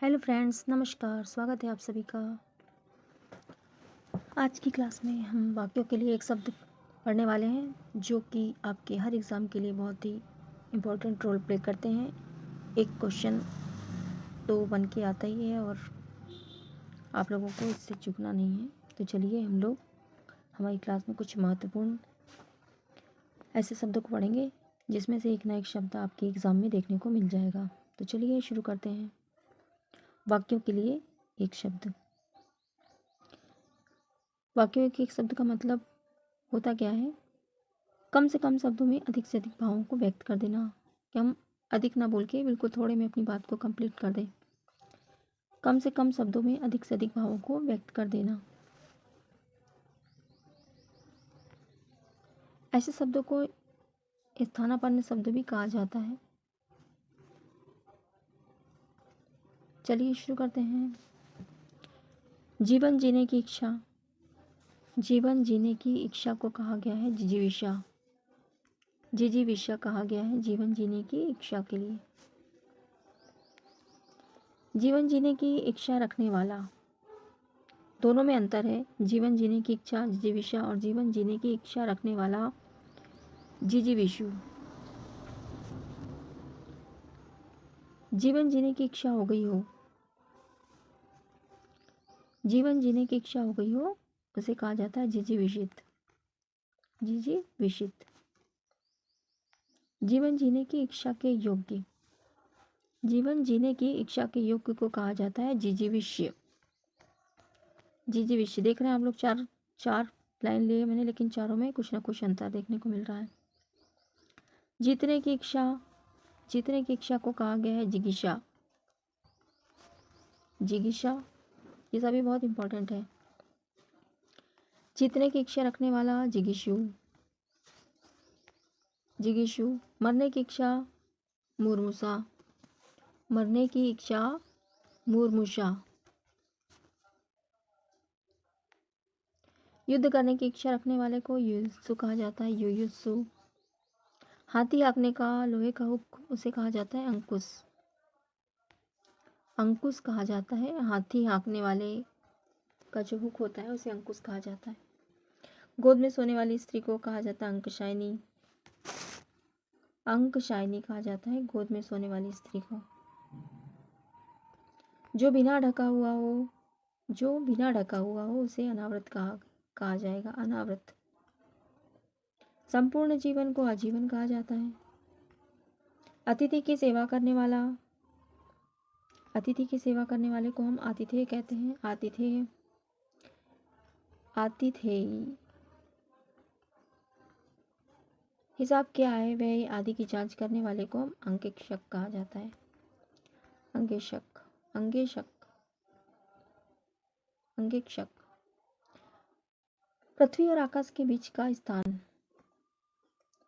Hello friends, नमस्कार। स्वागत है आप सभी का। आज की क्लास में हम वाक्यों के लिए एक शब्द पढ़ने वाले हैं जो कि आपके हर एग्ज़ाम के लिए बहुत ही इम्पोर्टेंट रोल प्ले करते हैं। एक क्वेश्चन तो बन के आता ही है और आप लोगों को इससे चूकना नहीं है। तो चलिए हम लोग हमारी क्लास में कुछ महत्वपूर्ण ऐसे शब्दों को पढ़ेंगे जिसमें से एक ना एक शब्द आपके एग्ज़ाम में देखने को मिल जाएगा। तो चलिए शुरू करते हैं। वाक्यों के लिए एक शब्द। वाक्यों के एक शब्द का मतलब होता क्या है? कम से कम शब्दों में अधिक से अधिक भावों को व्यक्त कर देना। कि हम अधिक ना बोल के बिल्कुल थोड़े में अपनी बात को कंप्लीट कर दें। कम से कम शब्दों में अधिक से अधिक भावों को व्यक्त कर देना। ऐसे शब्दों को स्थानापन्न शब्द भी कहा जाता है। चलिए शुरू करते हैं। जीवन जीने की इच्छा। जीवन जीने की इच्छा को कहा गया है जिजीविषा। जिजीविषा कहा गया है जीवन जीने की इच्छा के लिए। जीवन जीने की इच्छा रखने वाला, दोनों में अंतर है। जीवन जीने की इच्छा जिजीविषा और जीवन जीने की इच्छा रखने वाला जिजीविषु। जीवन जीने की इच्छा हो गई हो, जीवन जीने की इच्छा हो गई हो, उसे कहा जाता है जिजीविषित। जिजीविषित। जीवन जीने की इच्छा के योग्य, जीवन जीने की इच्छा के योग्य को कहा जाता है जिजीविष्य। जिजीविष्य। देख रहे हैं आप लोग, चार लाइन लिए मैंने, लेकिन चारों में कुछ ना कुछ अंतर देखने को मिल रहा है। जीतने की इच्छा, जीतने की इच्छा को कहा गया है जिगीषा। जिगीषा, ये सभी बहुत इंपॉर्टेंट है। जीतने की इच्छा रखने वाला जिगीषु। जिगीषु। मरने की इच्छा मुर्मुषा। मरने की इच्छा मुर्मुषा। युद्ध करने की इच्छा रखने वाले को युयुत्सु कहा जाता है युयुत्सु। हाथी हाँकने का लोहे का हुक, उसे कहा जाता है अंकुश। अंकुश कहा जाता है हाथी हाँकने वाले का जो हुक होता है उसे अंकुश कहा जाता है। गोद में सोने वाली स्त्री को कहा जाता है अंकशायनी। अंकशायनी कहा जाता है गोद में सोने वाली स्त्री को। जो बिना ढका हुआ हो, जो बिना ढका हुआ हो उसे अनावृत कहा जाएगा, अनावृत। संपूर्ण जीवन को आजीवन कहा जाता है। अतिथि की सेवा करने वाला, अतिथि की सेवा करने वाले को हम आतिथेय कहते हैं। आतिथेय, आतिथेयी। हिसाब क्या है वह आदि की जांच करने वाले को हम अंकेक्षक कहा जाता है। अंगेशक, अंगेशक, अंगेक्षक। पृथ्वी और आकाश के बीच का स्थान,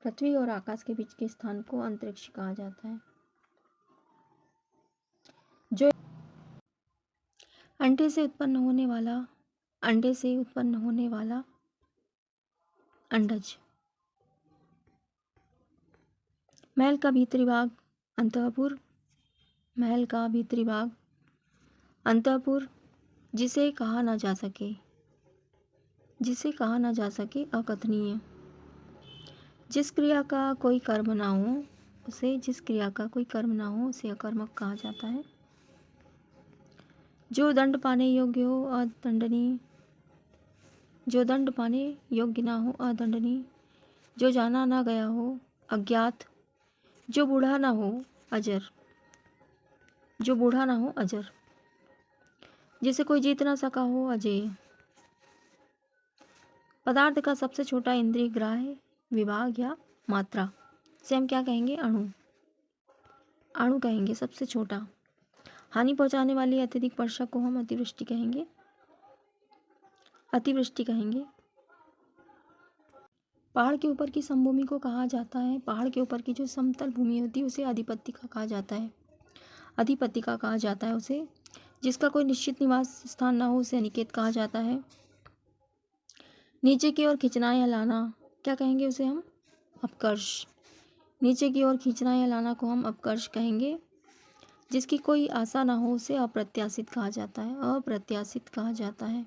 पृथ्वी और आकाश के बीच के स्थान को अंतरिक्ष कहा जाता है। जो अंडे से उत्पन्न होने वाला, अंडे से उत्पन्न होने वाला अंडज। महल का भीतरी भाग अंतःपुर। महल का भीतरी भाग अंतःपुर। जिसे कहा ना जा सके, जिसे कहा ना जा सके अकथनीय। जिस क्रिया का कोई कर्म ना हो उसे, जिस क्रिया का कोई कर्म ना हो उसे अकर्मक कहा जाता है। जो दंड पाने योग्य हो अदंडनीय, जो दंड पाने योग्य ना हो अदंडनीय। जो जाना ना गया हो अज्ञात। जो बूढ़ा ना हो अजर, जो बूढ़ा ना हो अजर। जिसे कोई जीत ना सका हो अजेय। पदार्थ का सबसे छोटा इंद्रिय ग्राह्य विभाग या मात्रा से हम क्या कहेंगे? अणु। अणु कहेंगे सबसे छोटा। हानि पहुंचाने वाली अत्यधिक वर्षा को हम अतिवृष्टि कहेंगे, अतिवृष्टि कहेंगे। पहाड़ के ऊपर की समभूमि को कहा जाता है, पहाड़ के ऊपर की जो समतल भूमि होती है उसे अधिपत्तिका कहा जाता है। अधिपत्तिका कहा जाता है उसे। जिसका कोई निश्चित निवास स्थान ना हो उसे अनिकेत कहा जाता है। नीचे की ओर खींचना या लाना, क्या कहेंगे उसे हम? अपकर्ष। नीचे की ओर खींचना या लाना को हम अपकर्ष कहेंगे। जिसकी कोई आशा ना हो उसे अप्रत्याशित कहा जाता है। अप्रत्याशित कहा जाता है।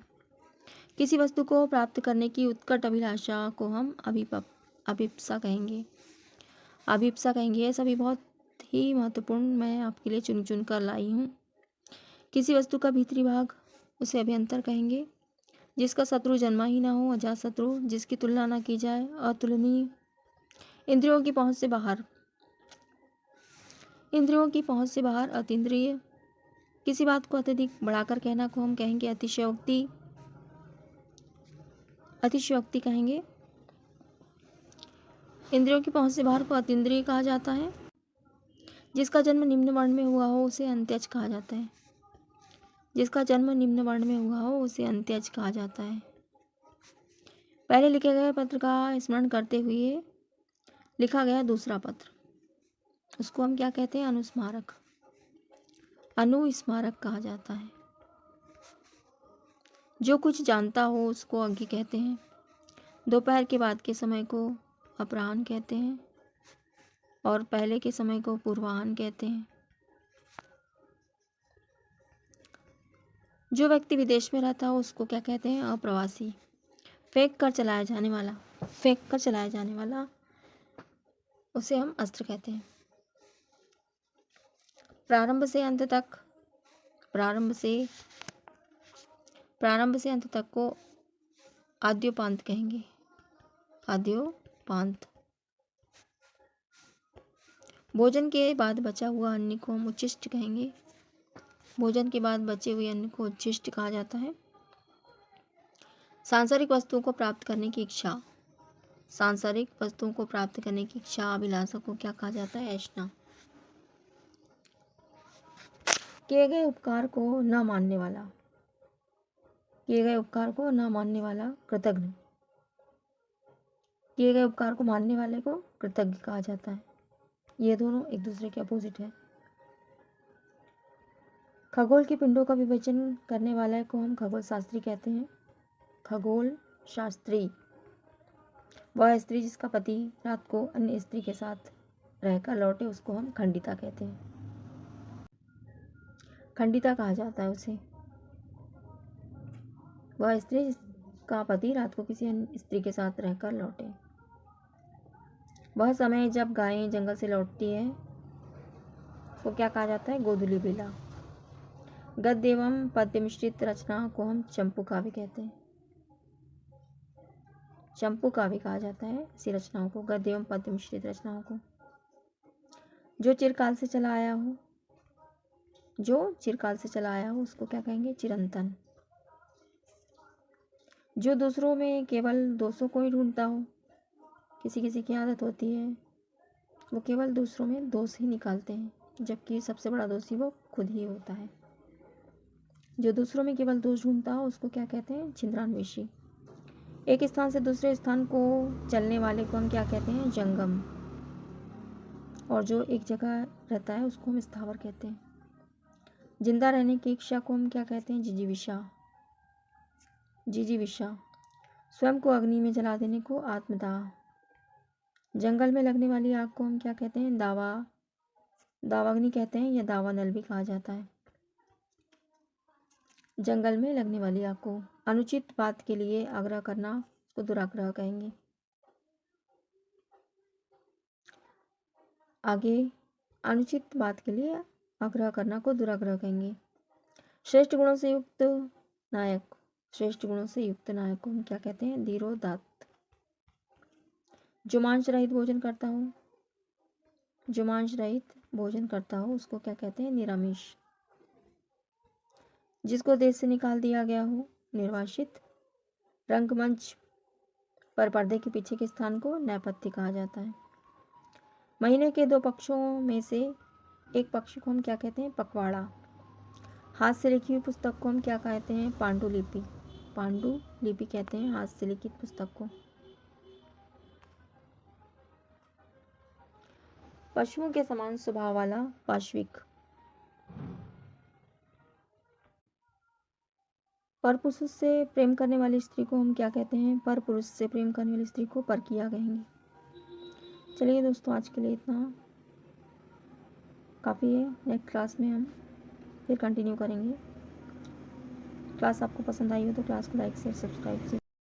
किसी वस्तु को प्राप्त करने की उत्कट अभिलाषा को हम अभिप्सा कहेंगे। अभिप्सा कहेंगे। ये सभी बहुत ही महत्वपूर्ण मैं आपके लिए चुन चुन कर लाई हूँ। किसी वस्तु का भीतरी भाग उसे अभ्यंतर कहेंगे। जिसका शत्रु जन्मा ही ना हो अजात शत्रु, जिसकी तुलना ना की जाए अतुलनीय, इंद्रियों की पहुंच से बाहर, इंद्रियों की पहुंच से बाहर अतीन्द्रिय, किसी बात को अत्यधिक बढ़ाकर कहना को हम कहेंगे अतिशयोक्ति। अतिशयोक्ति कहेंगे। इंद्रियों की पहुंच से बाहर को अतीन्द्रिय कहा जाता है। जिसका जन्म निम्न वर्ण में हुआ हो उसे अंत्यज कहा जाता है। जिसका जन्म निम्न वर्ण में हुआ हो उसे अंत्यज कहा जाता है। पहले लिखे गए पत्र का स्मरण करते हुए लिखा गया दूसरा पत्र, उसको हम क्या कहते हैं? अनुस्मारक। अनुस्मारक कहा जाता है। जो कुछ जानता हो उसको अज्ञ कहते हैं। दोपहर के बाद के समय को अपराह्न कहते हैं और पहले के समय को पूर्वाह्न कहते हैं। जो व्यक्ति विदेश में रहता हो उसको क्या कहते हैं? अप्रवासी। फेंक कर चलाया जाने वाला, फेंक कर चलाया जाने वाला उसे हम अस्त्र कहते हैं। प्रारंभ से अंत तक, प्रारंभ से अंत तक को आद्योपांत कहेंगे। आद्योपांत। भोजन के बाद बचा हुआ अन्न को हम उच्छिष्ट कहेंगे। भोजन के बाद बचे हुए अन्न को उच्छिष्ट कहा जाता है। सांसारिक वस्तुओं को प्राप्त करने की इच्छा, सांसारिक वस्तुओं को प्राप्त करने की इच्छा अभिलाषा को क्या कहा जाता है? ऐष्णा। किए गए उपकार को न मानने वाला, किए गए उपकार को न मानने वाला कृतघ्न। किए गए उपकार को मानने वाले को कृतज्ञ कहा जाता है। ये दोनों एक दूसरे के अपोजिट है। खगोल के पिंडों का विवेचन करने वाले को हम खगोल शास्त्री कहते हैं। खगोल शास्त्री। वह स्त्री जिसका पति रात को अन्य स्त्री के साथ रहकर लौटे उसको हम खंडिता कहते हैं। खंडिता कहा जाता है उसे। वह स्त्री जिसका पति रात को किसी अन्य स्त्री के साथ रहकर लौटे। वह समय जब गायें जंगल से लौटती है उसको क्या कहा जाता है? गोधूली बेला। गद्य एवं पद्य मिश्रित रचना को हम चंपू काव्य कहते हैं। चंपू काव्य कहा जाता है ऐसी रचनाओं को, गद्य एवं पद्य मिश्रित रचनाओं को। जो चिरकाल से चला आया हो, जो चिरकाल से चला आया हो उसको क्या कहेंगे? चिरंतन। जो दूसरों में केवल दोषों को ही ढूंढता हो, किसी किसी की आदत होती है वो केवल दूसरों में दोष ही निकालते हैं, जबकि सबसे बड़ा दोषी वो खुद ही होता है। जो दूसरों में केवल दोष ढूंढता हो उसको क्या कहते हैं? छिंद्रान्वेषी। एक स्थान से दूसरे स्थान को चलने वाले को हम क्या कहते हैं? जंगम। और जो एक जगह रहता है उसको हम स्थावर कहते हैं। जिंदा रहने की इच्छा को हम क्या कहते हैं? जिजीविषा। जिजीविषा। स्वयं को अग्नि में जला देने को आत्मदाह। जंगल में लगने वाली आग को हम क्या कहते हैं? दावाग्नि कहते हैं या दावानल भी कहा जाता है। जंगल में लगने वाली आग को। अनुचित बात के लिए आग्रह करना को दुराग्रह कहेंगे। आगे अनुचित बात के लिए आग्रह करना को दुराग्रह कहेंगे। श्रेष्ठ गुणों से युक्त नायक, श्रेष्ठ गुणों से युक्त नायक को हम क्या कहते हैं? धीरोदात्त। जो मांस रहित भोजन करता हो, जो मांस रहित भोजन करता हो उसको क्या कहते हैं? निरामिष। जिसको देश से निकाल दिया गया हो, निर्वासित। रंगमंच पर पर्दे के पीछे के स्थान को नैपथ्य कहा जाता है। महीने के 2 पक्षों में से एक पक्ष को हम क्या कहते हैं? पखवाड़ा। हाथ से लिखी हुई पुस्तक को हम क्या कहते हैं? पांडुलिपि। पांडुलिपि कहते हैं हाथ से लिखित पुस्तक को। पशुओं के समान स्वभाव वाला पाश्विक। पर पुरुष से प्रेम करने वाली स्त्री को हम क्या कहते हैं? पर पुरुष से प्रेम करने वाली स्त्री को परकीया कहेंगे। चलिए दोस्तों आज के लिए इतना। काफ़ी है। नेक्स्ट क्लास में हम फिर कंटिन्यू करेंगे। क्लास आपको पसंद आई हो तो क्लास को लाइक शेयर सब्सक्राइब